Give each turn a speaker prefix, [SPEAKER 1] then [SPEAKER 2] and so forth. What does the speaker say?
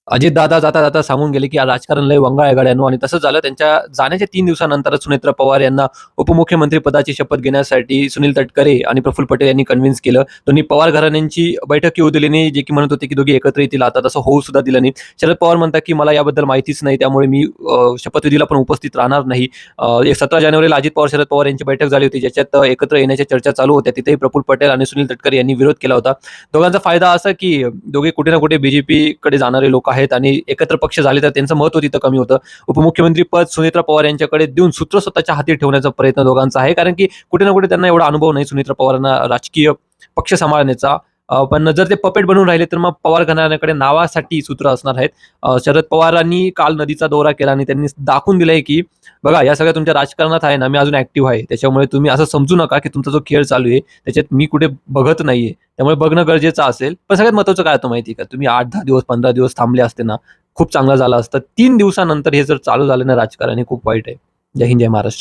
[SPEAKER 1] अजितदादा जाता जाता सांगून गेले, की राजकारण लय वंगाळ आहे गड्यांनो आणि तसंच झालं. त्यांच्या जाण्याच्या 3 दिवसानंतरच सुनेत्रा पवार यांना उपमुख्यमंत्री पदाची शपथ घेण्यासाठी सुनील तटकरे आणि प्रफुल्ल पटेल यांनी कन्व्हिन्स केलं. दोन्ही पवार घराण्यांची बैठक येऊ दिली नाही, जे की म्हणत होते, की दोघे एकत्र येतील. आता तसं होऊ सुद्धा दिलं नाही. शरद पवार म्हणतात, की मला याबद्दल माहितीच नाही, त्यामुळे मी शपथविधीला पण उपस्थित राहणार नाही. 17 जानेवारीला अजित पवार, शरद पवार यांची बैठक झाली होती, ज्याच्यात एकत्र येण्याच्या चर्चा चालू होत्या. तिथेही प्रफुल्ल पटेल आणि सुनील तटकरे यांनी विरोध केला होता. दोघांचा फायदा असा, की दोघे कुठे ना कुठे बीजेपीकडे जाणारे लोक आहेत आणि एकत्र पक्ष झाले तर त्यांचं महत्त्व तिथं कमी होतं. उपमुख्यमंत्री पद सुनेत्रा पवार यांच्याकडे देऊन सूत्र स्वतःच्या हाती ठेवण्याचा प्रयत्न दोघांचा आहे. कारण की कुठे ना कुठे त्यांना एवढा अनुभव नाही सुनेत्रा पवारांना राजकीय पक्ष सांभाळण्याचा. पण जर ते पपेट बनून राहिले तर मग पवार घराण्याकडे नावासाठी सूत्र असणार आहेत. शरद पवारांनी काल नदीचा दौरा केला आणि त्यांनी दाखवून दिलंय, की बघा या सगळ्या तुमच्या राजकारणात आहे ना, मी अजून ॲक्टिव्ह आहे. त्याच्यामुळे तुम्ही असं समजू नका, की तुमचा जो खेळ चालू आहे त्याच्यात मी कुठे बघत नाहीये. त्यामुळे बघणं गरजेचं असेल. पण सगळ्यात महत्त्वाचं काय होतं माहिती आहे का? तुम्ही 8-10 दिवस, 15 दिवस थांबले असते ना, खूप चांगलं झालं असतं. 3 दिवसानंतर हे जर चालू झालं ना राजकारण, हे खूप वाईट आहे. जय हिंद, जय महाराष्ट्र.